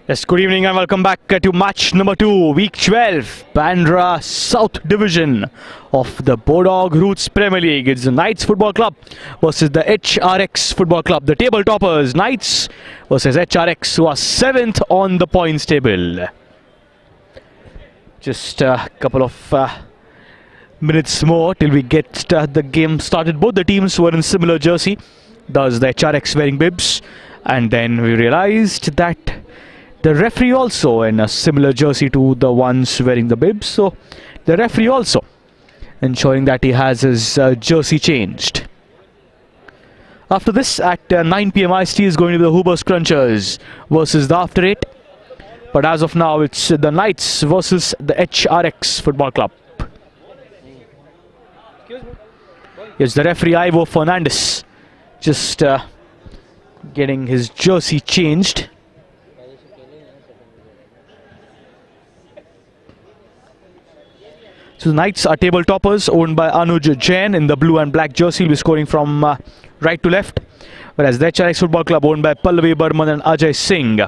Yes, good evening and welcome back to match number 2, week 12, Bandra South Division of the Bodog Roots Premier League. It's the Knights Football Club versus the HRX Football Club. The table toppers, Knights versus HRX, who are 7th on the points table. Just a couple of minutes more till we get the game started. Both the teams were in similar jersey, thus the HRX wearing bibs, and then we realized that the referee also in a similar jersey to the ones wearing the bibs, so the referee also ensuring that he has his jersey changed. After this, at 9 PM IST is going to be the Hoober Scrunchers versus the After 8. But as of now, it's the Knights versus the HRX Football Club. It's the referee Ivo Fernandez just getting his jersey changed. So the Knights are table toppers, owned by Anuj Jain in the blue and black jersey. He'll be scoring from right to left. Whereas the HRX Football Club, owned by Pallavi Burman and Ajay Singh,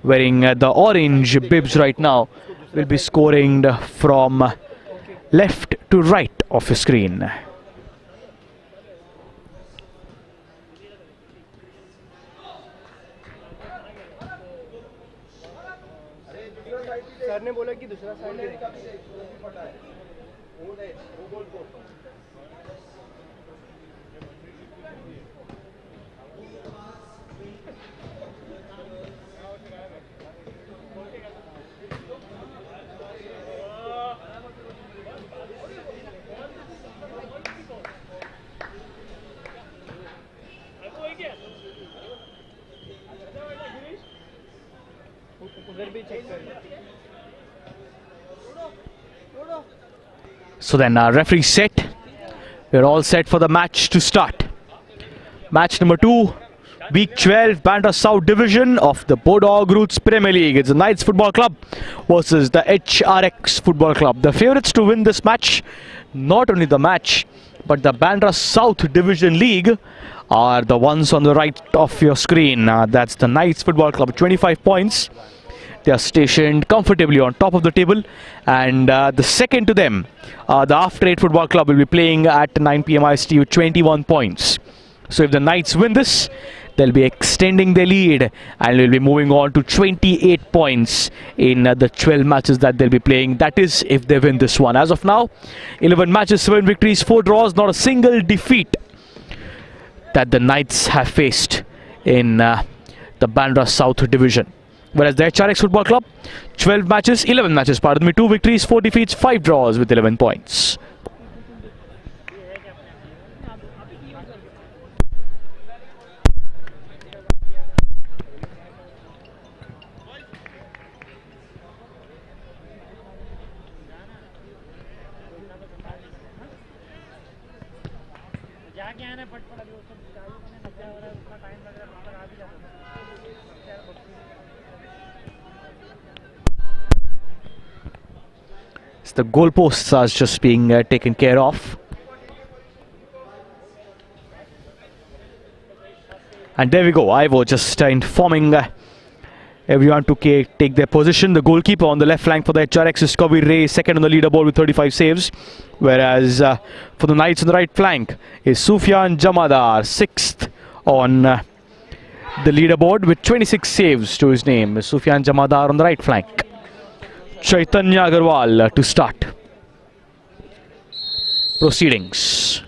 wearing the orange bibs right now, will be scoring from left to right of the screen. So then referee set. We're all set for the match to start. Match number 2, week 12, Bandra South Division of the Bodog Roots Premier League. It's the Knights Football Club versus the HRX Football Club. The favourites to win this match, not only the match, but the Bandra South Division League, are the ones on the right of your screen. That's the Knights Football Club, 25 points. They are stationed comfortably on top of the table, and the second to them, the After 8 Football Club, will be playing at 9 PM IST with 21 points. So if the Knights win this, they'll be extending their lead and will be moving on to 28 points in the 12 matches that they'll be playing. That is if they win this one. As of now, 11 matches, 7 victories, 4 draws, not a single defeat that the Knights have faced in the Bandra South Division. Whereas the HRX Football Club, 11 matches, 2 victories, 4 defeats, 5 draws with 11 points. The goalposts are just being taken care of. And there we go, Ivo just informing everyone to take their position. The goalkeeper on the left flank for the HRX is Kabir Ray, second on the leaderboard with 35 saves. Whereas for the Knights on the right flank is Sufyan Jamadar, 6th on the leaderboard with 26 saves to his name. Sufyan Jamadar on the right flank. Chaitanya Agarwal to start proceedings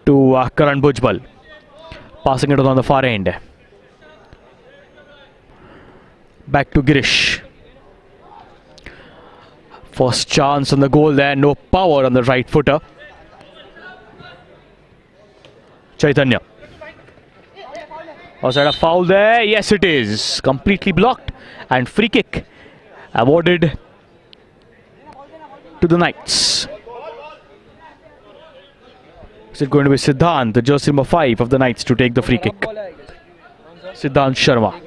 to Karan Bhujbal, passing it on the far end. Back to Girish. First chance on the goal there, no power on the right footer. Chaitanya. Was that a foul there? Yes, it is. Completely blocked, and free kick awarded to the Knights. Is it going to be Siddhant, the jersey number 5 of the Knights, to take the free kick? Siddhant Sharma.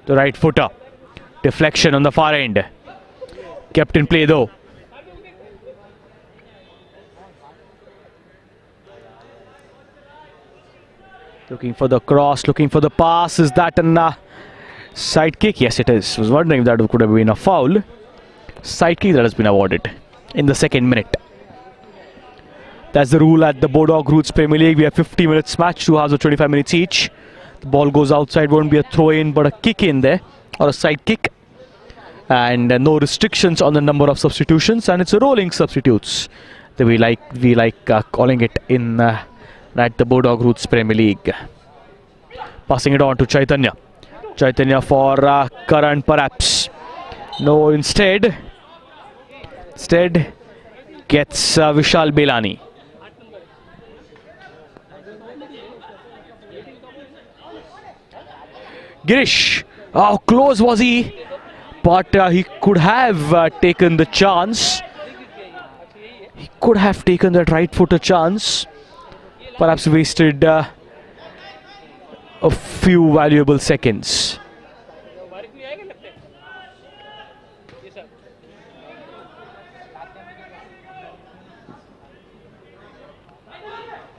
The right footer Deflection on the far end. Kept in play though. Looking for the cross, looking for the pass. Is that a side kick? Yes, it is. Was wondering if that could have been a foul. Side kick that has been awarded in the second minute. That's the rule at the Bodog Roots Premier League. We have 50 minutes match, 2 halves of 25 minutes each. The ball goes outside, won't be a throw in but a kick in there, or a side kick. And no restrictions on the number of substitutions, and it's a rolling substitutes that we like calling it in at the Bodog Roots Premier League. Passing it on to Chaitanya. Chaitanya for Karan perhaps. No, instead gets Vishal Belani. Girish, how close was he? But he could have taken the chance. He could have taken that right footer chance. Perhaps wasted a few valuable seconds.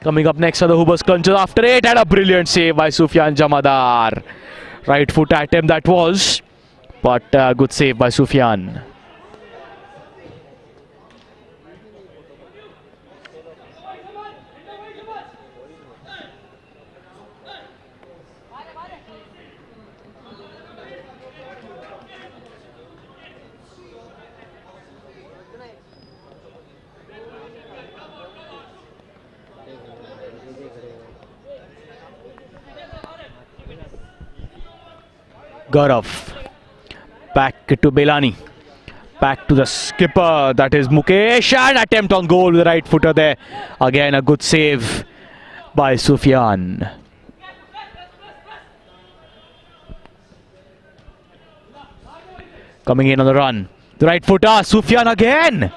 Coming up next are the Hubers Clunches after it, and a brilliant save by Sufyan Jamadar. Right foot attempt that was, but good save by Sufyan. Gaurav, back to Belani, back to the skipper, that is Mukesh, and attempt on goal with the right footer there. Again a good save by Sufyan. Coming in on the run, the right footer, Sufyan again.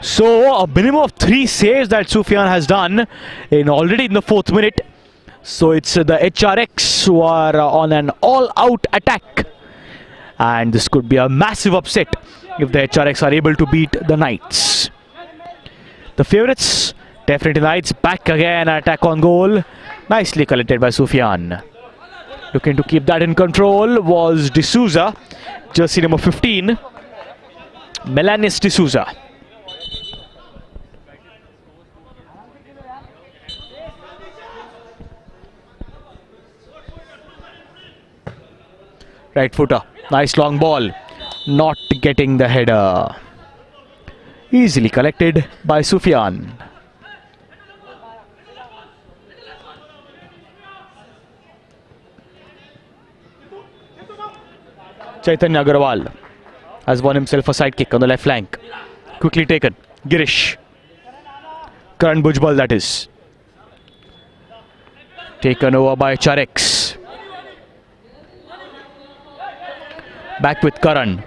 So a minimum of 3 saves that Sufyan has done already in the 4th minute. So it's the HRX who are on an all-out attack, and this could be a massive upset if the HRX are able to beat the Knights. The favourites, definitely Knights. Back again, attack on goal, nicely collected by Sufyan. Looking to keep that in control was D'Souza, jersey number 15, Melanis D'Souza. Right footer, nice long ball, not getting the header. Easily collected by Sufyan. Chaitanya Agarwal has won himself a side kick on the left flank. Quickly taken. Girish. Karan Bhujbal, that is. Taken over by Charex. Back with Karan.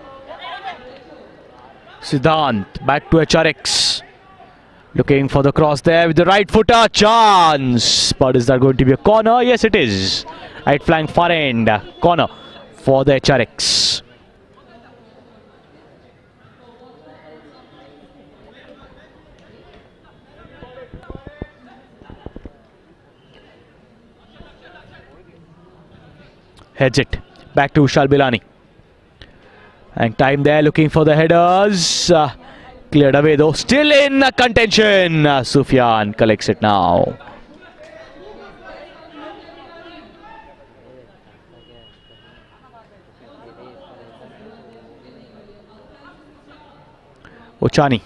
Siddhant, back to HRX. Looking for the cross there with the right footer. Chance. But is that going to be a corner? Yes, it is. Right flank far end. Corner for the HRX. Heads it. Back to Vishal Belani. And time there, looking for the headers. Cleared away though. Still in contention. Sufyan collects it now. Ochani.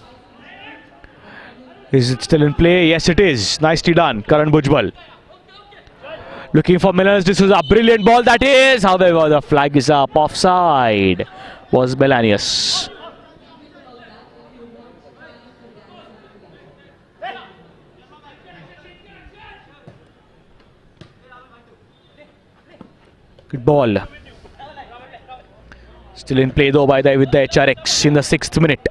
Is it still in play? Yes, it is. Nicely done. Karan Bhujbal. Looking for Millers. This is a brilliant ball, that is. However, the flag is up. Offside was Belanius. Good ball. Still in play though with the HRX in the 6th minute.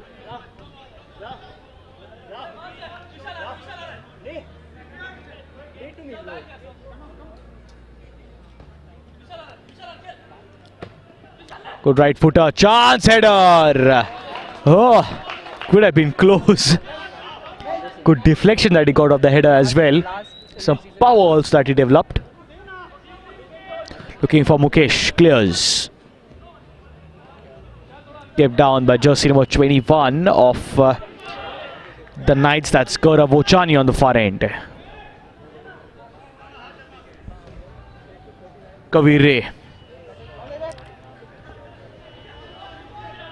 Good right footer. Chance header. Oh, could have been close. Good deflection that he got off the header as well. Some power also that he developed. Looking for Mukesh. Clears. Kept down by jersey number 21 of the Knights. That's Gaurav Ochani on the far end. Kavire.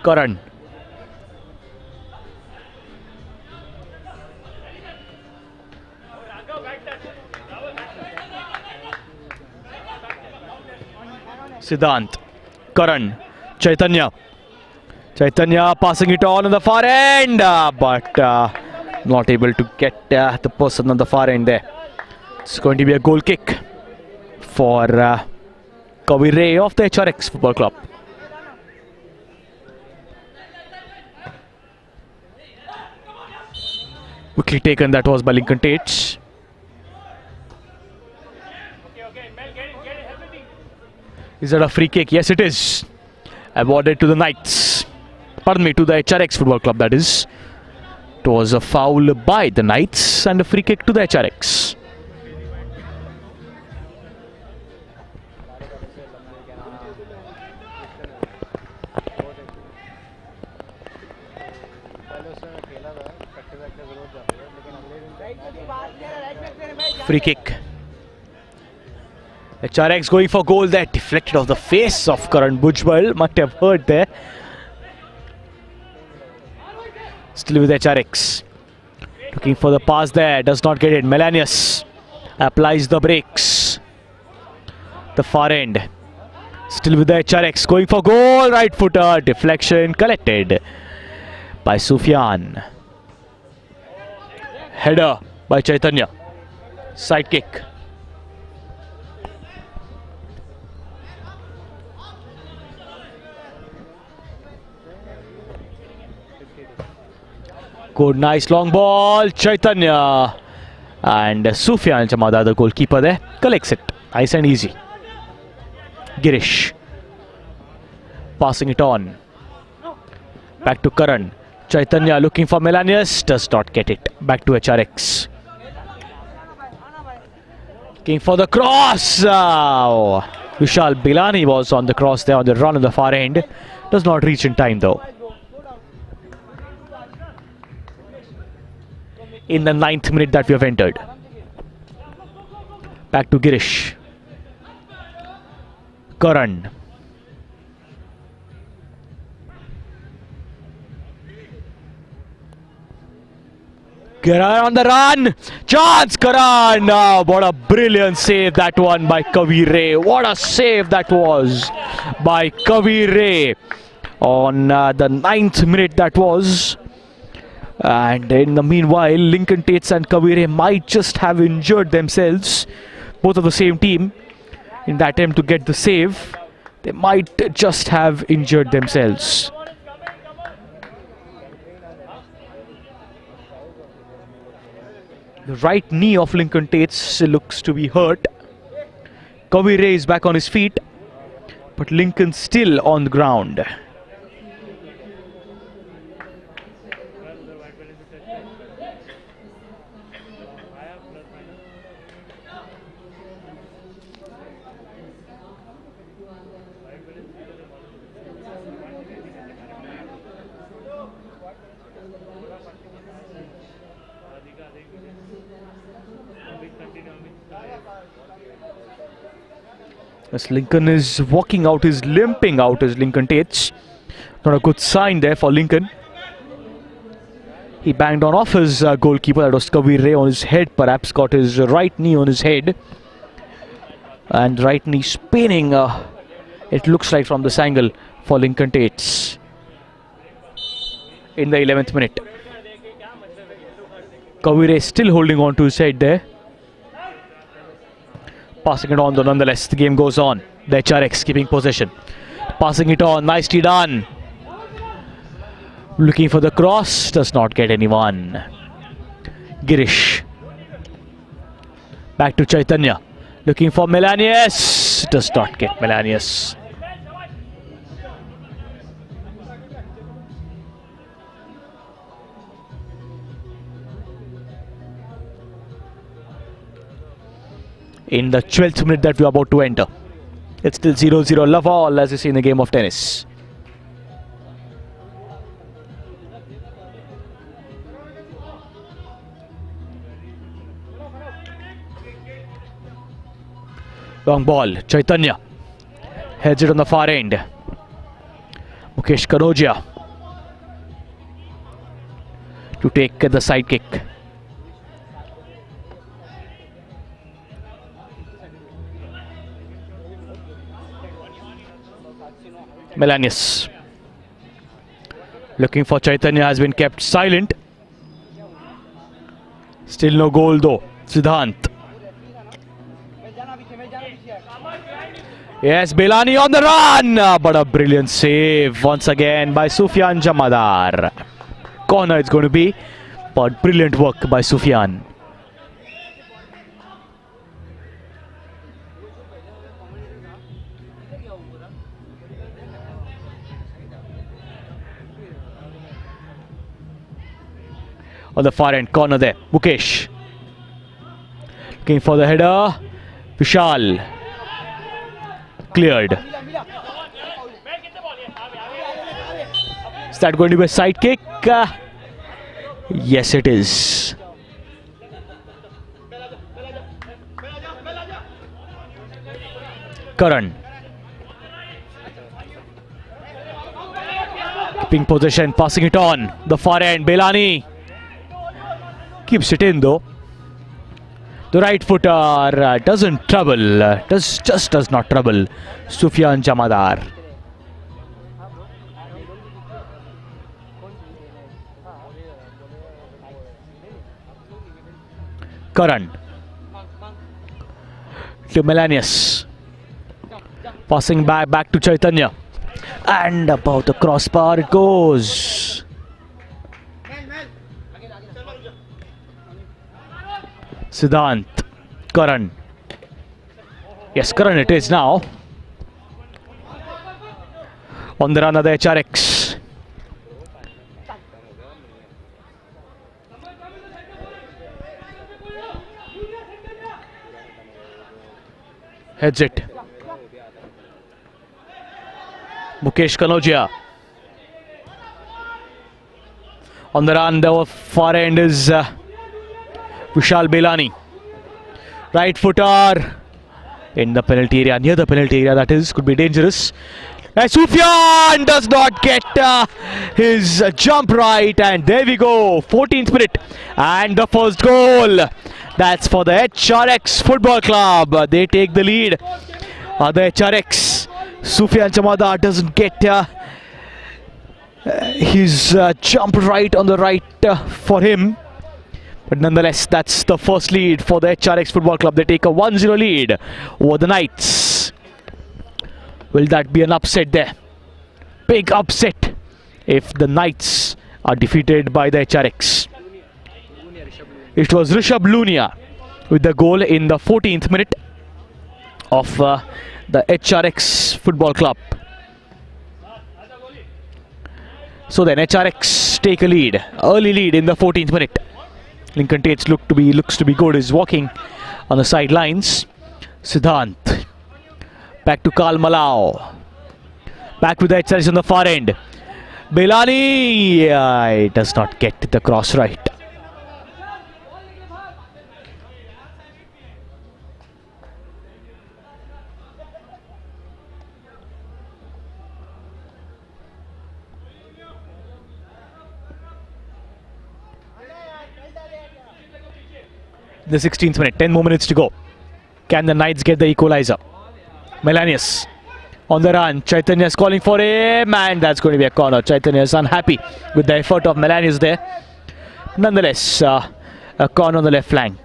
Karan. Siddhant. Karan. Chaitanya. Chaitanya passing it on the far end, but not able to get the person on the far end there. It's going to be a goal kick for Kavire of the HRX Football Club. Quickly taken, that was by Lincoln Tate. Is that a free kick? Yes, it is. Awarded to the Knights. Pardon me, to the HRX Football Club, that is. It was a foul by the Knights and a free kick to the HRX. Free kick. HRX going for goal there. Deflected off the face of Karan Bhujbal. Must have hurt there. Still with HRX. Looking for the pass there. Does not get it. Melanius applies the brakes. The far end. Still with the HRX. Going for goal. Right footer. Deflection collected by Sufyan. Header by Chaitanya. Side kick. Good, nice long ball. Chaitanya. And Sufyan Chamada, the goalkeeper there, collects it. Nice and easy. Girish. Passing it on. Back to Karan. Chaitanya looking for Melanius. Does not get it. Back to HRX. Looking for the cross. Vishal Bilani was on the cross there on the run on the far end. Does not reach in time though. In the 9th minute that we have entered. Back to Girish. Karan. Karan on the run. Chance, Karan. What a brilliant save that one by Kavire. What a save that was by Kavire. On the 9th minute that was. And in the meanwhile, Lincoln Tates and Kavire might just have injured themselves. Both of the same team. In the attempt to get the save, they might just have injured themselves. The right knee of Lincoln Tates looks to be hurt. Kavire is back on his feet, but Lincoln still on the ground. As Lincoln is walking out, is limping out as Lincoln Tates. Not a good sign there for Lincoln. He banged on off his goalkeeper, that was Kavire, on his head, perhaps got his right knee on his head. And right knee spinning, it looks like from this angle for Lincoln Tates. In the 11th minute. Kavire still holding on to his head there. Passing it on though nonetheless, the game goes on. The HRX keeping possession. Passing it on, nicely done. Looking for the cross, does not get anyone. Girish. Back to Chaitanya. Looking for Melanius, does not get Melanius. in the 12th minute that we are about to enter. It's still 0-0 love all, as you see in the game of tennis. Long ball, Chaitanya heads it on the far end. Mukesh Kanodia to take the side kick. Melanius looking for Chaitanya, has been kept silent. Still no goal though. Siddhant. Yes, Belani on the run, but a brilliant save once again by Sufyan Jamadar. Corner it's going to be, but brilliant work by Sufyan. On the far end corner there, Mukesh looking for the header. Vishal cleared. Is that going to be a side kick? Yes, it is. Karan keeping possession, passing it on the far end. Belani keeps it in though. The right footer doesn't trouble, just does not trouble Sufyan Jamadar. Karan to Melanius, passing back to Chaitanya, and about the crossbar it goes. Siddhant, Karan. Yes, Karan it is now. On the run of the HRX. Heads it. Mukesh Kanodia. On the run, the far end is Vishal Belani. Right footer in the penalty area, near the penalty area that is, could be dangerous. Sufyan does not get his jump right, and there we go, 14th minute and the first goal. That's for the HRX Football Club. They take the lead. The HRX, Sufyan Jamadar doesn't get his jump right on the right for him. But nonetheless, that's the first lead for the HRX Football Club. They take a 1-0 lead over the Knights. Will that be an upset there? Big upset if the Knights are defeated by the HRX. It was Rishabh Lunia with the goal in the 14th minute of the HRX Football Club. So then HRX take a lead, early lead in the 14th minute. Lincoln Tates looks to be good. Is walking on the sidelines. Siddhant back to Karl Malau. Back with the HRX on the far end. Belani does not get the cross right. The 16th minute, 10 more minutes to go. Can the Knights get the equalizer? Melanius on the run. Chaitanya is calling for him, and that's going to be a corner. Chaitanya is unhappy with the effort of Melanius there. Nonetheless, a corner on the left flank.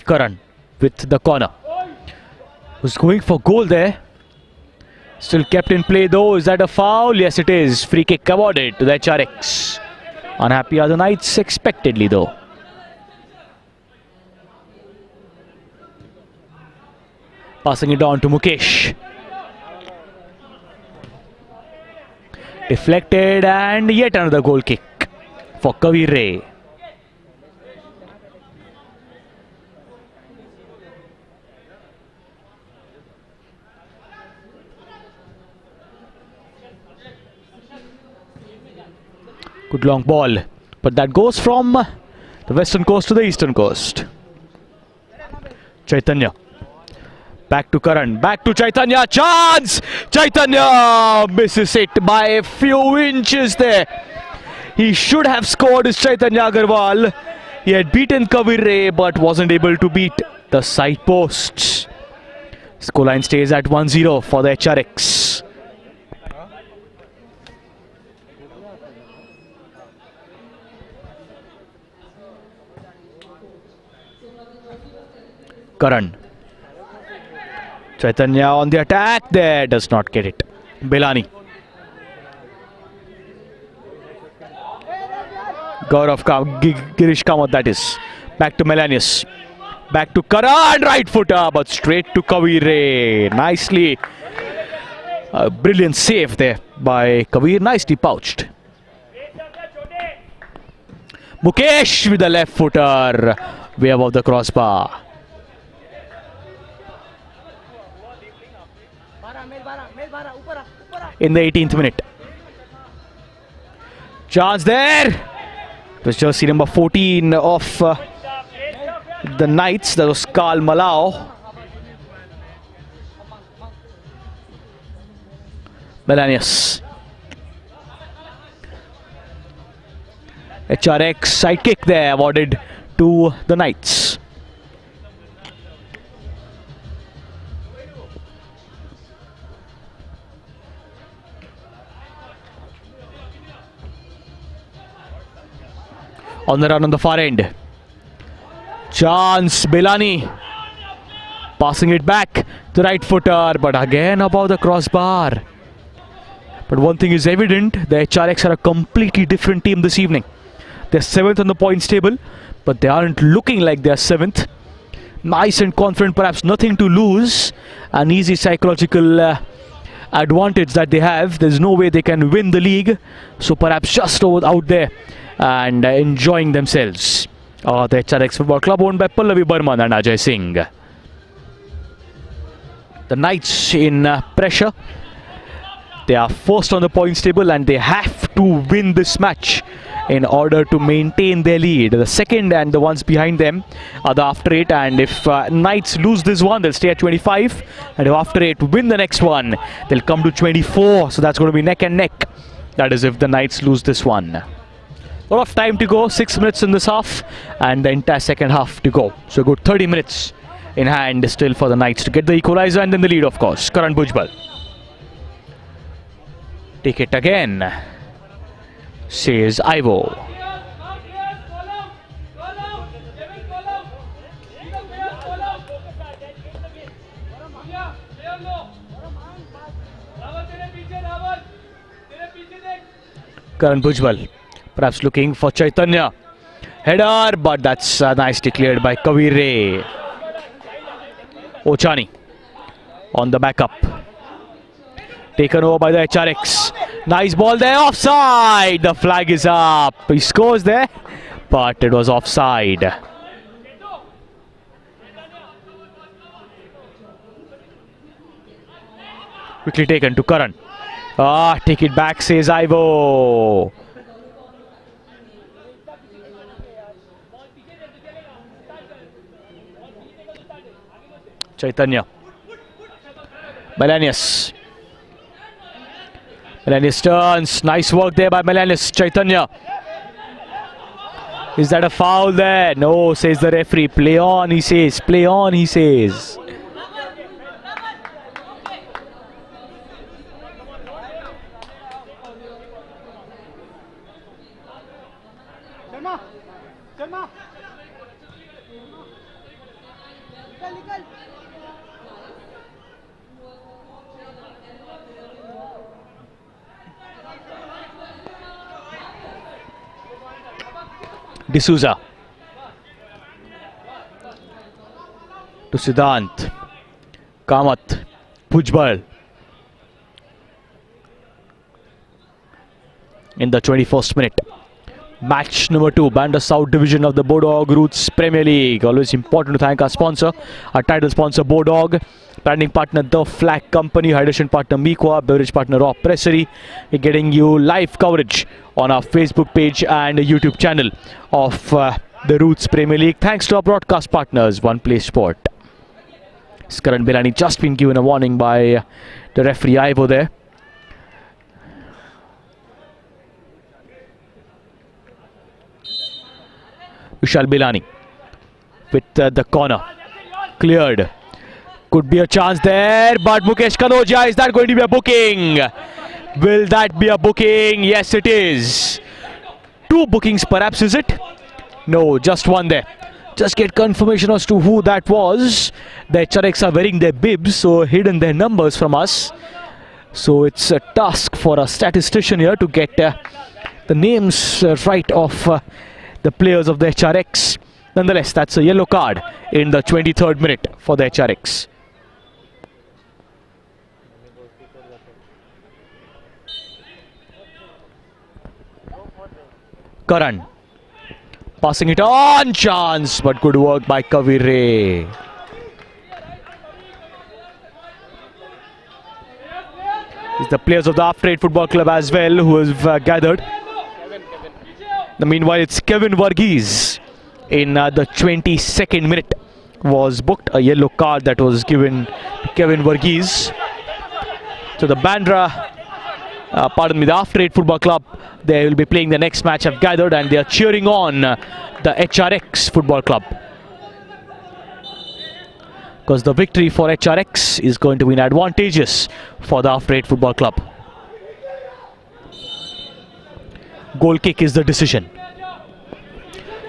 Karan with the corner. Was going for goal there. Still kept in play though. Is that a foul? Yes, it is. Free kick awarded to the HRX. Unhappy are the Knights expectedly though. Passing it on to Mukesh. Deflected, and yet another goal kick for Kavire. Good long ball, but that goes from the western coast to the eastern coast. Chaitanya. Back to Karan, back to Chaitanya, chance! Chaitanya misses it by a few inches there. He should have scored, is Chaitanya Agarwal. He had beaten Kavire but wasn't able to beat the side posts. Scoreline stays at 1-0 for the HRX. Karan. Chaitanya on the attack there, does not get it. Belani. Gaurav Girish Kamath, that is. Back to Melanius. Back to Karan, right footer, but straight to Kavire. Nicely. A brilliant save there by Kavire, nicely pouched. Mukesh with the left footer, way above the crossbar. In the 18th minute. Chance there. It was jersey number 14 of the Knights. That was Karl Malau. Melanius. HRX side kick there awarded to the Knights. On the run on the far end. Chance, Belani. Passing it back to right footer, but again above the crossbar. But one thing is evident, the HRX are a completely different team this evening. They're 7th on the points table, but they aren't looking like they're 7th. Nice and confident, perhaps nothing to lose. An easy psychological advantage that they have. There's no way they can win the league. So perhaps just out there and enjoying themselves. The HRX Football Club owned by Pallavi Burman and Ajay Singh. The Knights in pressure. They are first on the points table and they have to win this match in order to maintain their lead. The second and the ones behind them are the after 8, and if Knights lose this one, they'll stay at 25, and if after 8 win the next one, they'll come to 24. So that's going to be neck and neck. That is if the Knights lose this one. A lot of time to go, 6 minutes in this half and the entire second half to go. So a good 30 minutes in hand still for the Knights to get the equalizer and then the lead, of course. Karan Bhujbal. Take it again, says Ivo. Karan Bhujbal. Perhaps looking for Chaitanya. Header, but that's nicely cleared by Kavire. Ochani on the backup. Taken over by the HRX. Nice ball there, offside. The flag is up. He scores there, but it was offside. Quickly taken to Karan. Take it back, says Ivo. Chaitanya. Melanius. Melanius turns. Nice work there by Melanius. Chaitanya. Is that a foul there? No, says the referee. Play on, he says. Play on, he says. D'Souza to Siddhant. Kamath. Bhujbal. in the 21st minute. Match number 2, Bandra South Division of the Bodog Roots Premier League. Always important to thank our sponsor, our title sponsor Bodog, branding partner The Flag Company, hydration partner Miqua, beverage partner Raw Pressery. We're getting you live coverage on our Facebook page and YouTube channel of the Roots Premier League. Thanks to our broadcast partners, One Play Sport. Karan Bilani just been given a warning by the referee Ivo there. Vishal Bilani with the corner. Cleared. Could be a chance there, but Mukesh Kanoja, is that going to be a booking? Will that be a booking? Yes, it is. 2 bookings perhaps, is it? No, just one there. Just get confirmation as to who that was. The HRX are wearing their bibs, so hidden their numbers from us. So it's a task for a statistician here to get the names right of the players of the HRX. Nonetheless, that's a yellow card in the 23rd minute for the HRX. Karan passing it on, chance, but good work by Kavire. It's the players of the After 8 Football Club as well who have gathered. Meanwhile, it's Kevin Varghese in the 22nd minute was booked. A yellow card that was given to Kevin Varghese. So the Bandra, the After 8 Football Club, they will be playing the next match, have gathered, and they are cheering on the HRX Football Club. Because the victory for HRX is going to be advantageous for the After 8 Football Club. Goal kick is the decision.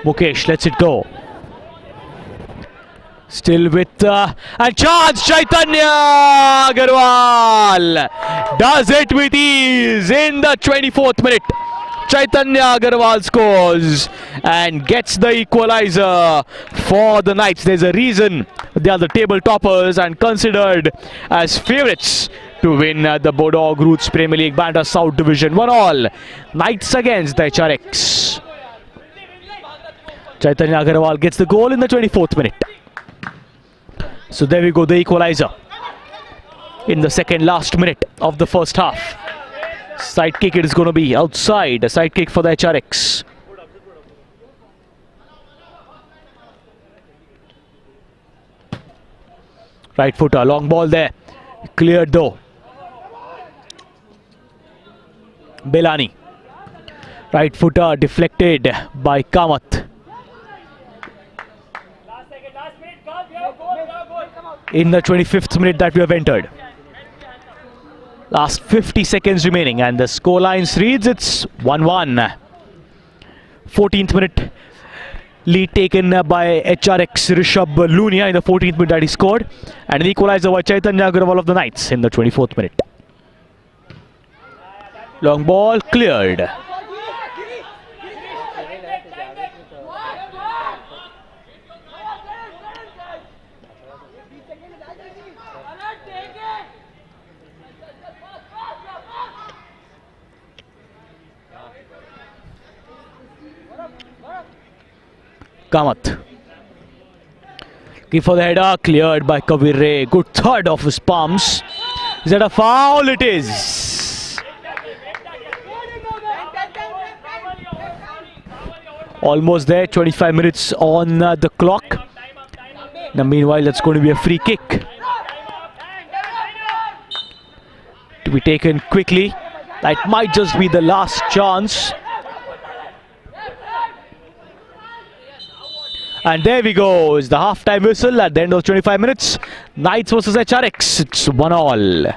Mukesh lets it go. Still with and chance, Chaitanya Agarwal does it with ease in the 24th minute. Chaitanya Agarwal scores and gets the equalizer for the Knights. There's a reason they are the table toppers and considered as favourites to win the Bodog Roots Premier League Bandra South Division. 1-1. Knights against the HRX. Chaitanya Agarwal gets the goal in the 24th minute. So there we go, the equalizer in the second last minute of the first half. Side kick, it is going to be outside. A side kick for the HRX. Right footer, long ball there. Cleared though. Belani. Right footer deflected by Kamath. In the 25th minute that we have entered. Last 50 seconds remaining and the scoreline reads it's 1-1. 14th minute lead taken by HRX Rishabh Lunia in the 14th minute that he scored, and an equalizer by Chaitanya Agarwal of the Knights in the 24th minute. Long ball cleared. Kamath. Key for the header, cleared by Kavire. Good third of his palms. Is that a foul? It is. Almost there, 25 minutes on the clock. Now meanwhile, that's going to be a free kick. To be taken quickly. That might just be the last chance. And there we go, it's the half-time whistle at the end of 25 minutes. Knights versus HRX, it's 1-1.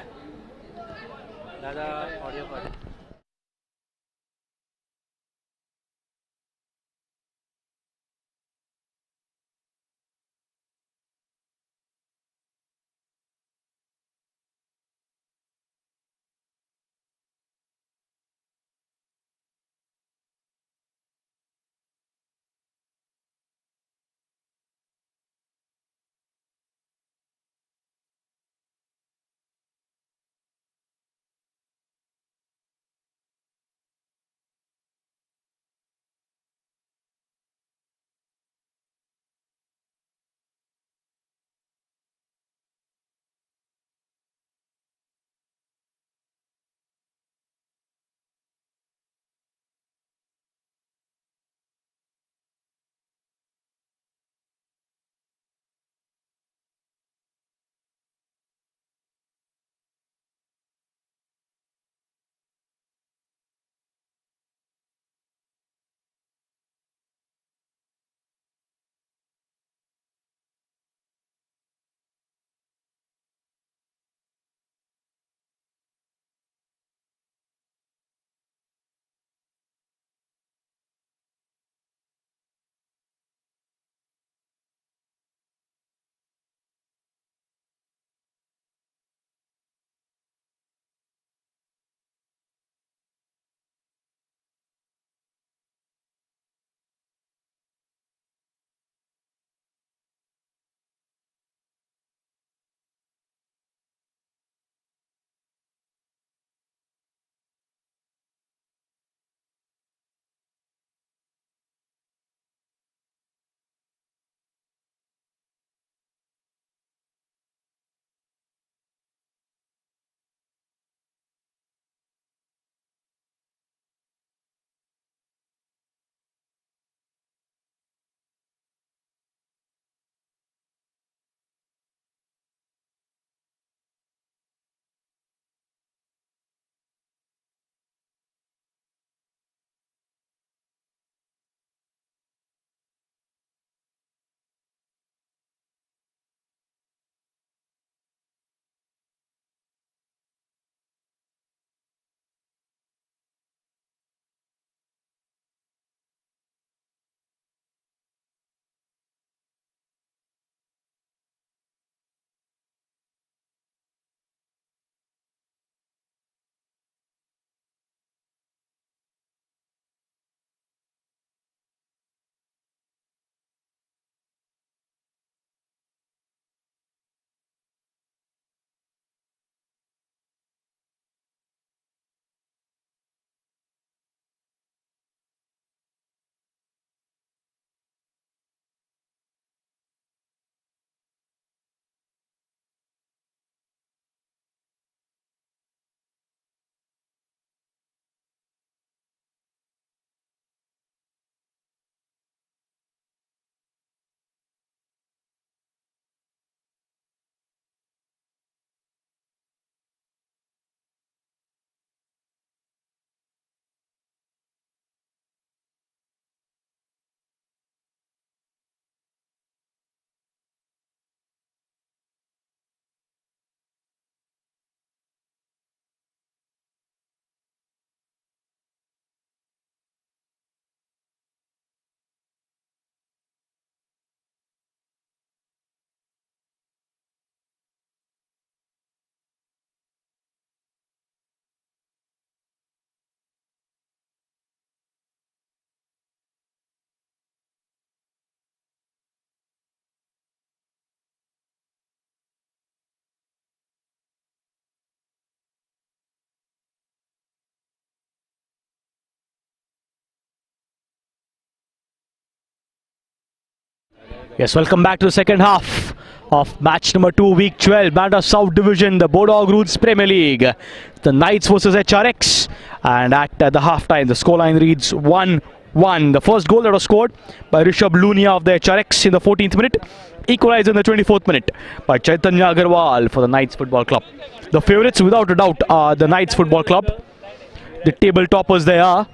Yes, welcome back to the second half of match number 2, week 12, Bandra South Division, the Bodog Roots Premier League. The Knights versus HRX, and at the half-time, the scoreline reads 1-1. The first goal that was scored by Rishabh Lunia of the HRX in the 14th minute, equalized in the 24th minute by Chaitanya Agarwal for the Knights Football Club. The favourites, without a doubt, are the Knights Football Club. The table toppers they are,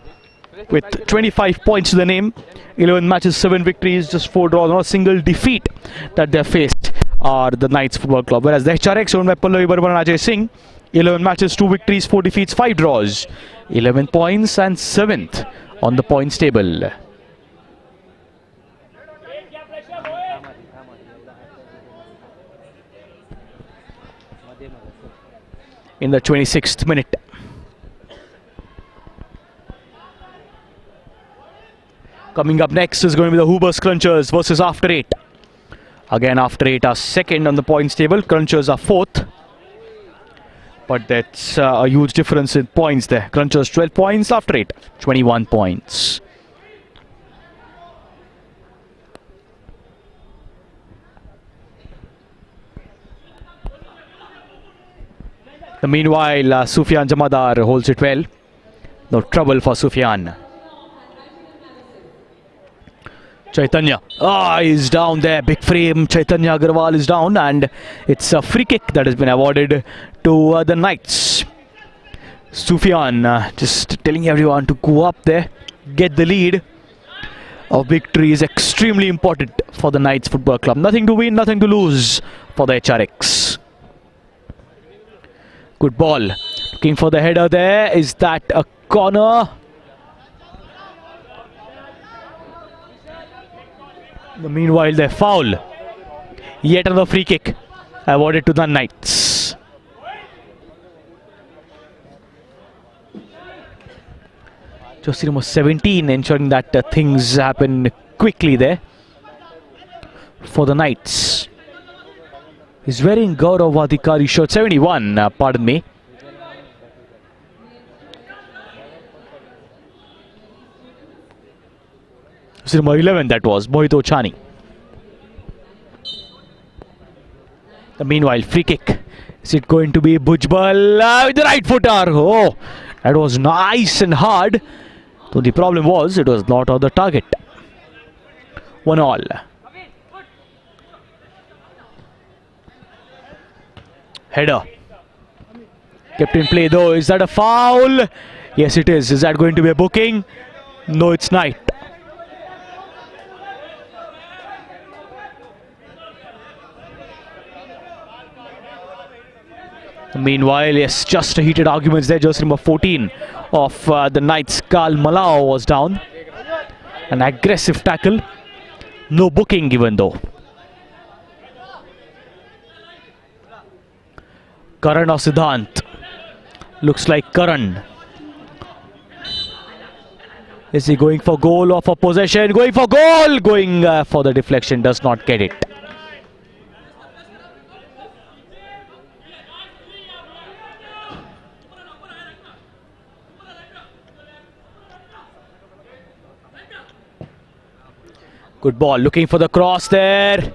with 25 points to the name, 11 matches, 7 victories, just 4 draws, not a single defeat that they have faced are the Knights Football Club. Whereas the HRX, owned by Pallavi Barman and Ajay Singh, 11 matches, 2 victories, 4 defeats, 5 draws, 11 points and 7th on the points table. In the 26th minute. Coming up next is going to be the Hoober Crunchers versus After 8. Again, After 8 are second on the points table. Crunchers are fourth. But that's a huge difference in points there. Crunchers 12 points, After 8 21 points. Meanwhile, Sufyan Jamadar holds it well. No trouble for Sufyan. Chaitanya, is down there, big frame. Chaitanya Agarwal is down, and it's a free kick that has been awarded to the Knights. Sufyan just telling everyone to go up there, get the lead. A victory is extremely important for the Knights Football Club. Nothing to win, nothing to lose for the HRX. Good ball. Looking for the header there. Is that a corner? Meanwhile, they foul. Yet another free kick awarded to the Knights. Jersey number 17 ensuring that things happen quickly there for the Knights. He's wearing Gaurav Adhikari shirt 71, pardon me. Number 11 that was, Mohito Chani. Meanwhile, free kick. Is it going to be Bhujbal with the right footer? Oh, that was nice and hard. So the problem was, it was not on the target. 1-1. Header. Kept in play though. Is that a foul? Yes, it is. Is that going to be a booking? No, it's not. Meanwhile, yes, just heated arguments there. Jersey number 14 of the Knights, Karl Malao, was down. An aggressive tackle. No booking given though. Karan or Siddhant. Looks like Karan. Is he going for goal or for possession? Going for goal! Going for the deflection. Does not get it. Good ball, looking for the cross there.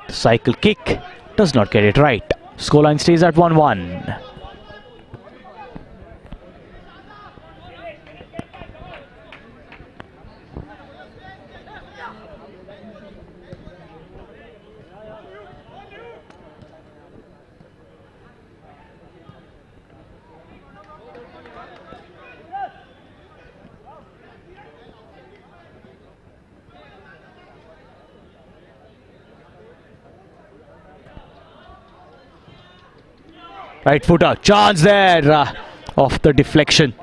Cycle kick, does not get it right. Scoreline stays at 1-1. Right footer, chance there of the deflection.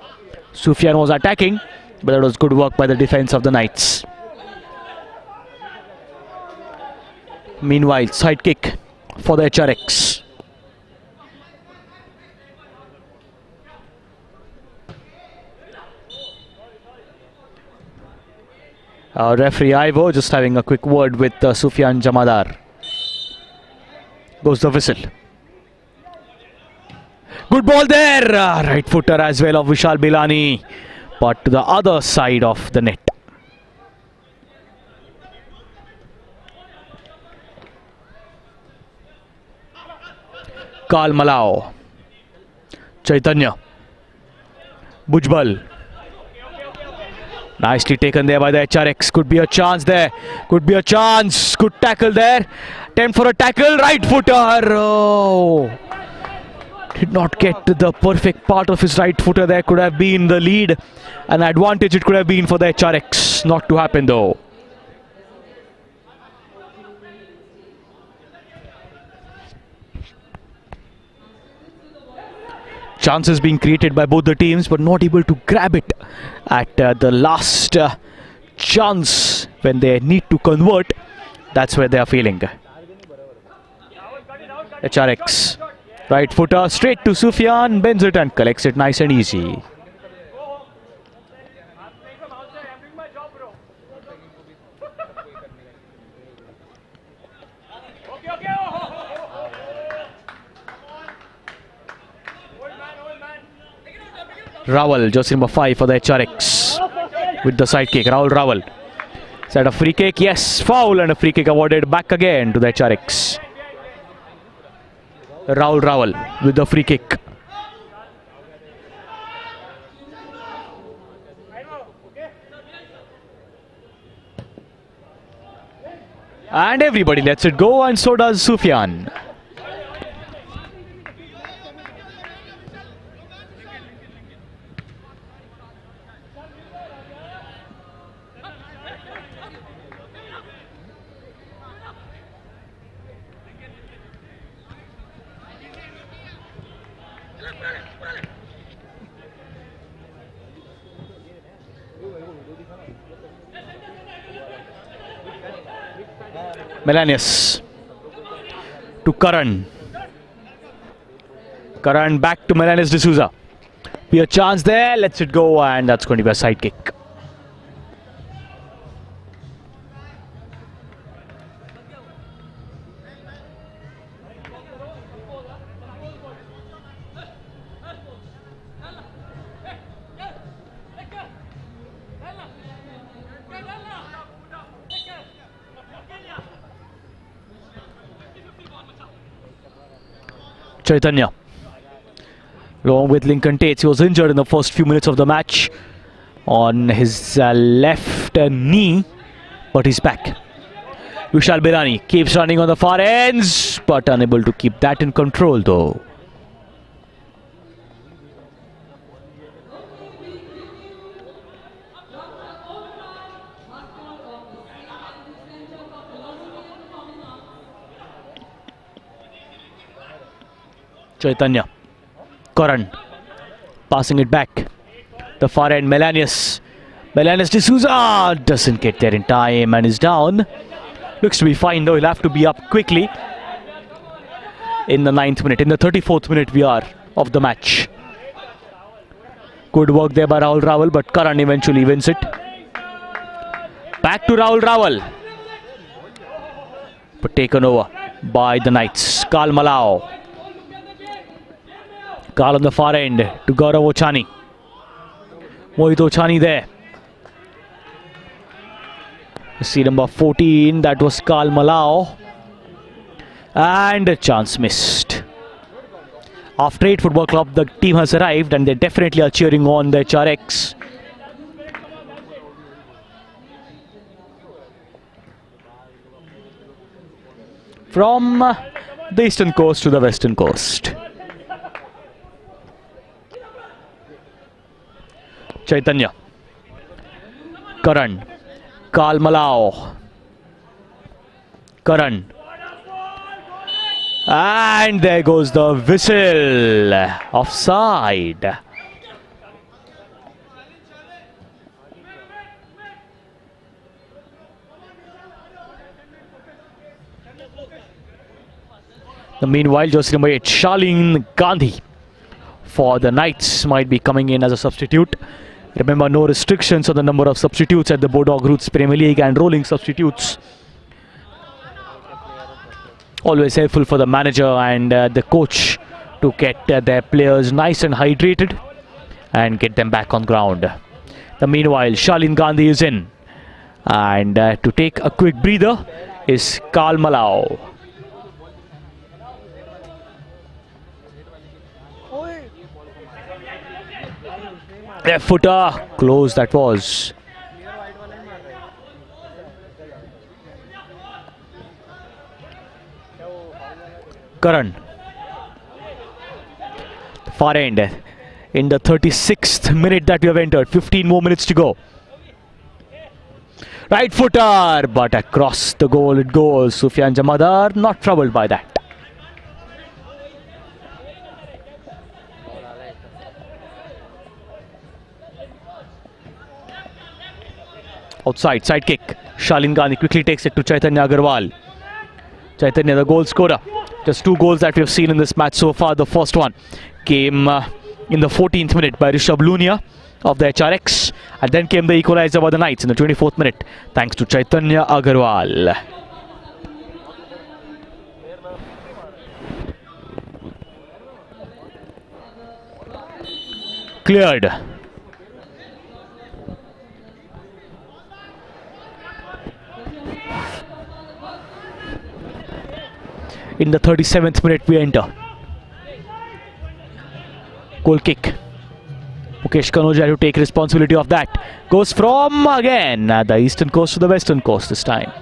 Sufyan was attacking, but that was good work by the defense of the Knights. Meanwhile, side kick for the HRX. Referee Ivo just having a quick word with Sufyan Jamadar. Goes the whistle. Good ball there. Right footer as well of Vishal Bilani, but to the other side of the net. Karl Malao. Chaitanya. Bujbal. Nicely taken there by the HRX. Could be a chance there. Could be a chance. Good tackle there. Attempt for a tackle. Right footer. Oh. Did not get the perfect part of his right footer there. Could have been the lead. An advantage it could have been for the HRX. Not to happen though. Chances being created by both the teams, but not able to grab it at the last chance when they need to convert. That's where they are failing. HRX. Right footer straight to Sufyan. Bends it and collects it nice and easy. Rawal, jersey number 5 for the HRX with the side kick. Rawal. Is that a free kick? Yes, foul and a free kick awarded back again to the HRX. Rawal with the free kick. And everybody lets it go, and so does Sufyan. Melanius to Karan. Karan back to Melanius D'Souza. Be a chance there, lets it go, and that's going to be a side kick. Chaitanya, along with Lincoln Tates. He was injured in the first few minutes of the match on his left knee, but he's back. Vishal Birani keeps running on the far ends, but unable to keep that in control though. Chaitanya, Karan, passing it back. The far end, Melanius D'Souza doesn't get there in time and is down. Looks to be fine though, he'll have to be up quickly. In the 9th minute, in the 34th minute we are of the match. Good work there by Rawal, but Karan eventually wins it. Back to Rawal. But taken over by the Knights. Karl Malao. Karl on the far end to Gaurav Ochani. Mohit Ochani there. See number 14, that was Karl Malao. And a chance missed. After 8 Football Club, the team has arrived and they definitely are cheering on the HRX. From the eastern coast to the western coast. Chaitanya, Karan, Karl Malao, Karan, and there goes the whistle. Offside. Meanwhile, jersey number 8, Charlene Gandhi for the Knights might be coming in as a substitute. Remember, no restrictions on the number of substitutes at the Bodog Roots Premier League and rolling substitutes. Always helpful for the manager and the coach to get their players nice and hydrated and get them back on ground. Meanwhile, Charlene Gandhi is in. And to take a quick breather is Karl Malao. Left footer. Close that was. Karan. Far end. In the 36th minute that we have entered. 15 more minutes to go. Right footer. But across the goal it goes. Sufyan Jamadar not troubled by that. Outside, side kick. Shalin Gandhi quickly takes it to Chaitanya Agarwal. Chaitanya, the goal scorer. Just 2 goals that we have seen in this match so far. The first one came in the 14th minute by Rishabh Lunia of the HRX. And then came the equalizer by the Knights in the 24th minute. Thanks to Chaitanya Agarwal. Cleared. In the 37th minute we enter. Goal kick. Mukesh Kanoja to take responsibility of that. Goes from again the eastern coast to the western coast this time.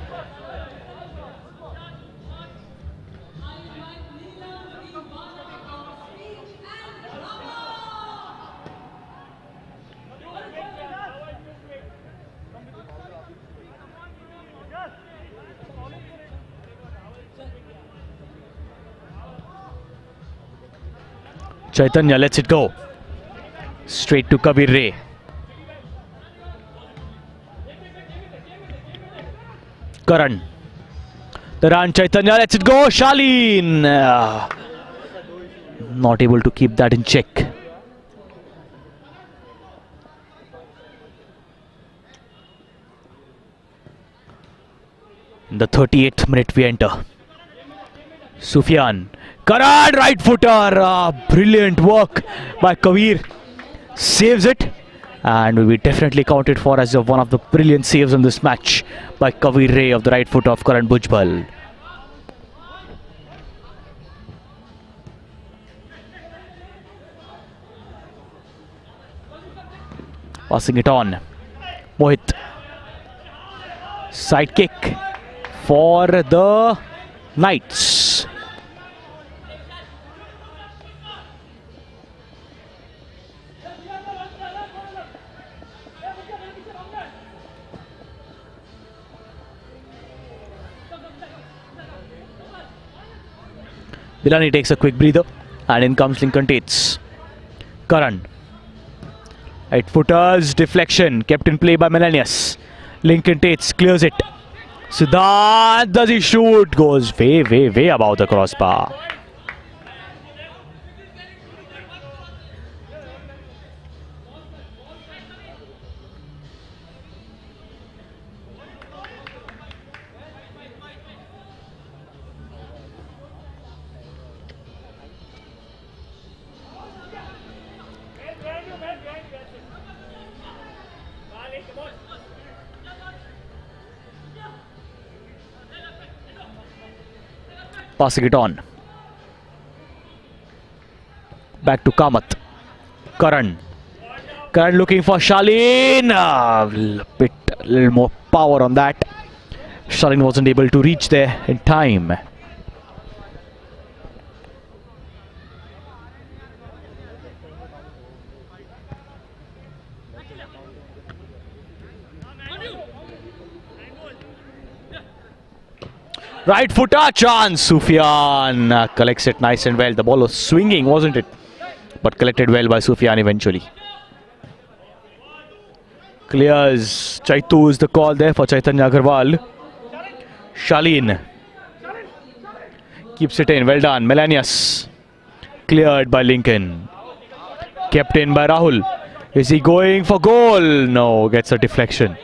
Chaitanya lets it go. Straight to Kabir Ray. Karan. The run. Chaitanya lets it go. Shalin. Not able to keep that in check. In the 38th minute we enter. Sufyan. Karan, right footer. Brilliant work by Kabir. Saves it. And will be definitely counted for as one of the brilliant saves in this match by Kabir Ray of the right foot of Karan Bhujbal. Passing it on. Mohit. Side kick for the Knights. Bilani takes a quick breather and in comes Lincoln Tates. Karan. Right footers, deflection kept in play by Melanius. Lincoln Tates clears it. Siddharth, does he shoot? Goes way above the crossbar. Passing it on. Back to Kamath. Karan. Karan looking for Shalin. A little more power on that. Shalin wasn't able to reach there in time. Right footer chance. Sufyan collects it nice and well. The ball was swinging, wasn't it? But collected well by Sufyan eventually. Clears. Chaitu is the call there for Chaitanya Agarwal. Shalin. Keeps it in. Well done. Melanius. Cleared by Lincoln. Kept in by Rahul. Is he going for goal? No. Gets a deflection.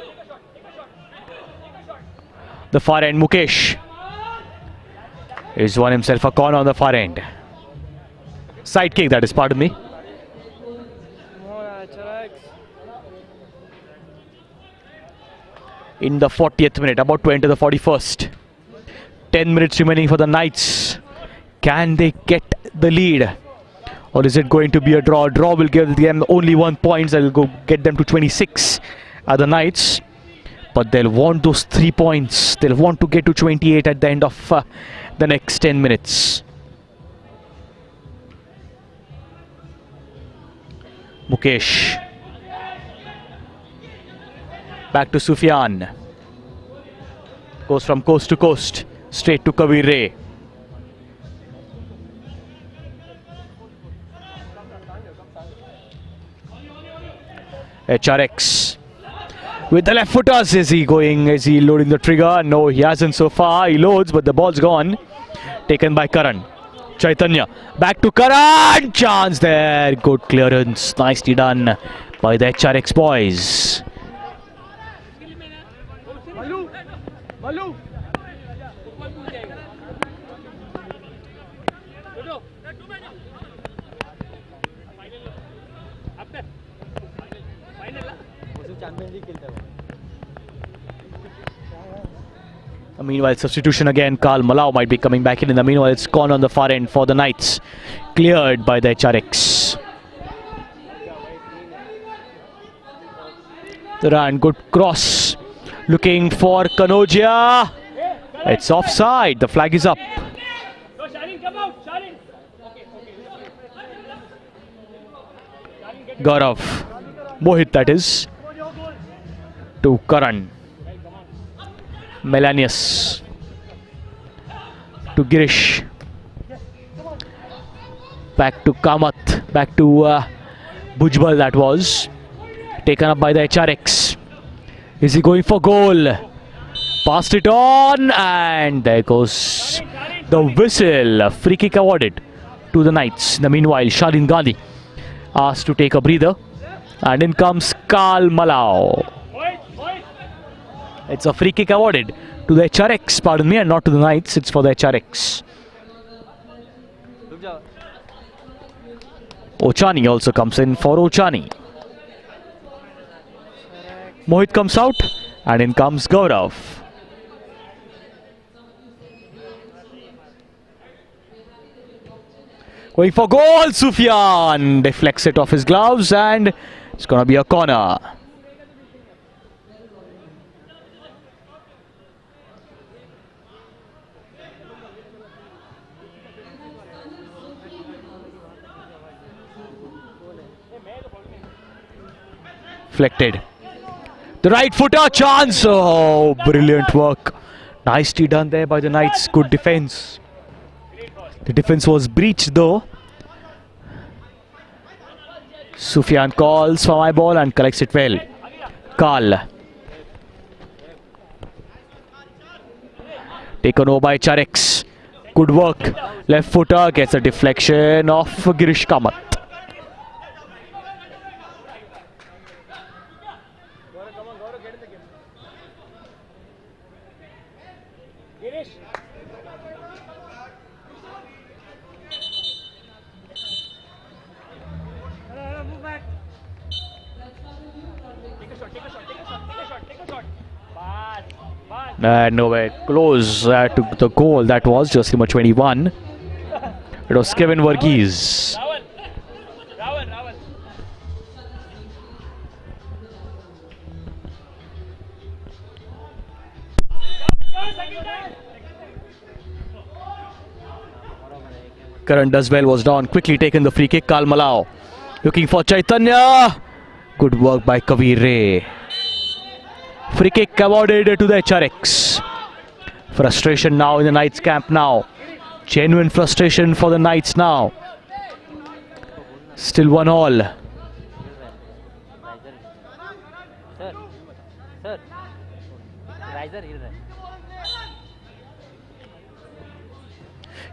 The far end. Mukesh. He's won himself a corner on the far end. Side kick, that is, pardon me. In the 40th minute, about to enter the 41st. 10 minutes remaining for the Knights. Can they get the lead? Or is it going to be a draw? Draw will give them only 1 point. That will go get them to 26 at the Knights. But they'll want those 3 points. They'll want to get to 28 at the end of the next 10 minutes. Mukesh. Back to Sufyan. Goes from coast to coast. Straight to Kabir Ray. HRX. With the left footers, is he loading the trigger? No, he hasn't so far. He loads, but the ball's gone. Taken by Karan. Chaitanya, back to Karan! Chance there. Good clearance. Nicely done by the HRX boys. Meanwhile, substitution again. Karl Malau might be coming back in. In the meanwhile, it's gone on the far end for the Knights. Cleared by the HRX. Duran, good cross. Looking for Kanoja. It's offside. The flag is up. Gaurav. Mohit, that is. To Karan. Melanius to Girish, back to Kamath, back to Bhujbal. That was taken up by the HRX. Is he going for goal? Passed it on, and there goes the whistle. Free kick awarded to the Knights. In the meanwhile, Shalin Gandhi asked to take a breather, and in comes Karl Malau. It's a free kick awarded to the HRX, pardon me, and not to the Knights. It's for the HRX. Ochani also comes in for Ochani. Mohit comes out, and in comes Gaurav. Going for goal, Sufyan deflects it off his gloves, and it's going to be a corner. Deflected. The right footer, chance. Oh, brilliant work. Nicely done there by the Knights. Good defense. The defense was breached though. Sufyan calls for my ball and collects it well. Karl. Taken over by HRX. Good work. Left footer gets a deflection of Girish Kamath. Nowhere close to the goal. That was just number 21. It was Kevin Varghese. Karan does well, was down, quickly taken the free kick. Karl Malau looking for Chaitanya. Good work by Kabir Ray. Free kick awarded to the HRX. Frustration now in the Knights camp now. Genuine frustration for the Knights now. Still 1-1.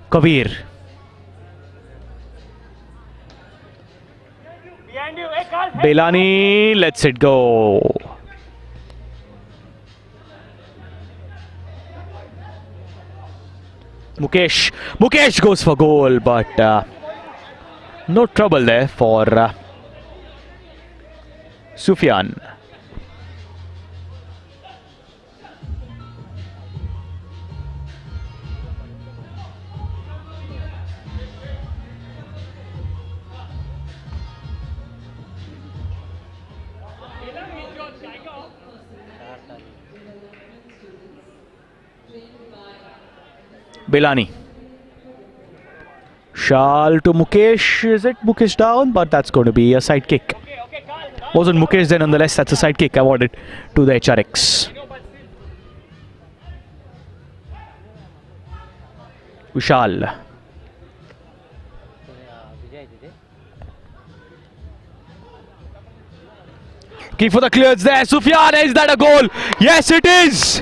Kabir. Belani lets it go. Mukesh goes for goal, but no trouble there for Sufyan. Belani. Shal to Mukesh. Is it Mukesh down? But that's going to be a side kick. Wasn't Mukesh there nonetheless. That's a side kick awarded to the HRX. Vishal. Looking for the clearance there. Sufyan, is that a goal? Yes, it is.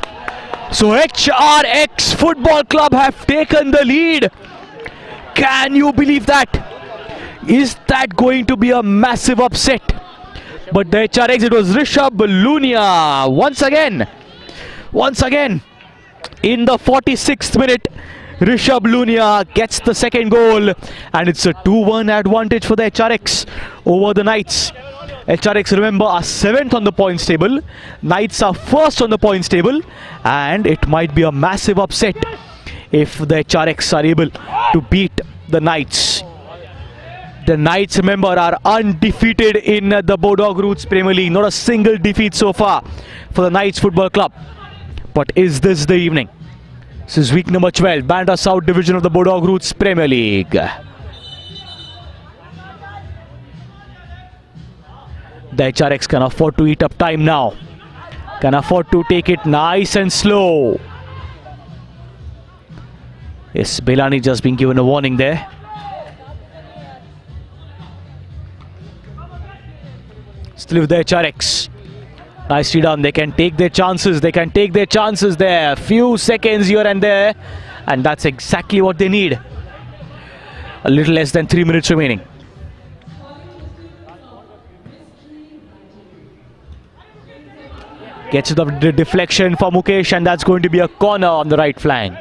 So HRX Football Club have taken the lead. Can you believe that? Is that going to be a massive upset? But the HRX, it was Rishabh Lunia once again in the 46th minute. Rishabh Lunia gets the second goal, and it's a 2-1 advantage for the HRX over the Knights. HRX, remember, are 7th on the points table. Knights are 1st on the points table, and it might be a massive upset if the HRX are able to beat the Knights. The Knights, remember, are undefeated in the Bodog Roots Premier League. Not a single defeat so far for the Knights Football Club. But is this the evening? This is week number 12, Bandra South Division of the Bodog Roots Premier League. The HRX can afford to eat up time now. Can afford to take it nice and slow. Yes, Belani just been given a warning there. Still with the HRX. Nicely done. They can take their chances. They can take their chances there. Few seconds here and there. And that's exactly what they need. A little less than 3 minutes remaining. Gets the deflection for Mukesh, and that's going to be a corner on the right flank.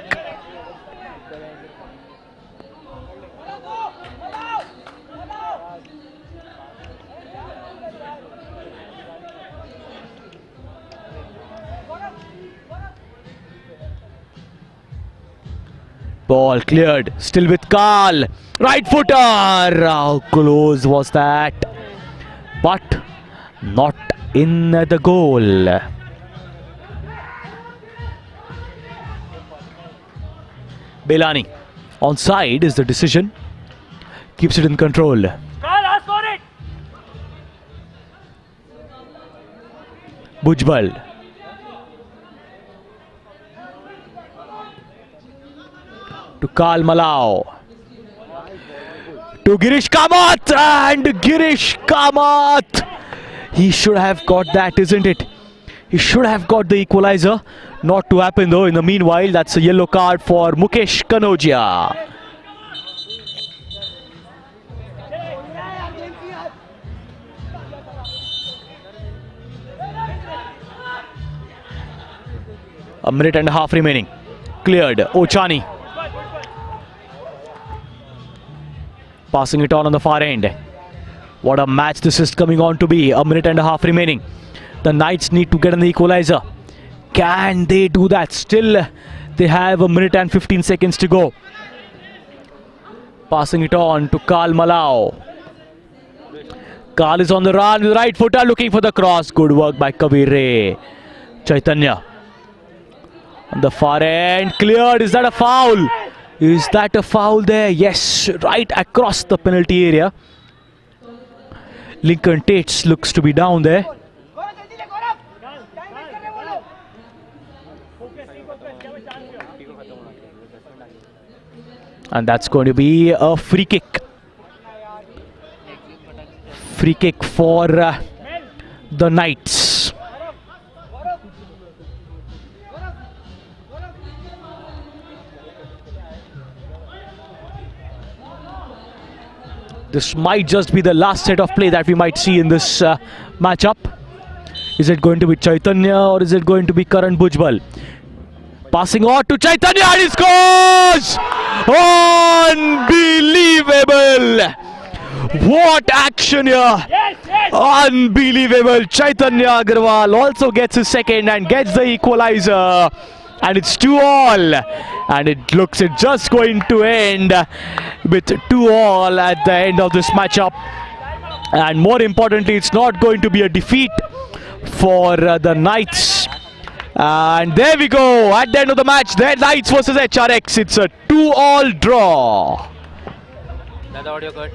Ball cleared, still with Karl. Right footer! How close was that? But not in the goal. Belani. Onside is the decision. Keeps it in control. Bujbal. To Karl Malau. To Girish Kamath. And Girish Kamath. He should have got that, isn't it? He should have got the equalizer. Not to happen though. In the meanwhile, that's a yellow card for Mukesh Kanodia. A minute and a half remaining. Cleared. Ochani. Passing it on the far end. What a match this is coming on to be. A minute and a half remaining. The Knights need to get an equalizer. Can they do that? Still, they have a minute and 15 seconds to go. Passing it on to Karl Malau. Karl is on the run with right footer, looking for the cross. Good work by Kabir Ray. Chaitanya. On the far end, cleared. Is that a foul? Is that a foul there? Yes, right across the penalty area. Lincoln Tates looks to be down there. And that's going to be a free kick. Free kick for the Knights. This might just be the last set of play that we might see in this matchup. Is it going to be Chaitanya or is it going to be Karan Bujbal? Passing on to Chaitanya and he scores! Unbelievable! What action here! Unbelievable! Chaitanya Agarwal also gets his second and gets the equalizer. And it's 2-all. And it looks it's just going to end with 2-all at the end of this matchup. And more importantly, it's not going to be a defeat for the Knights. And there we go. At the end of the match, Red Lights versus HRX. It's a 2-all draw. That's the audio cut.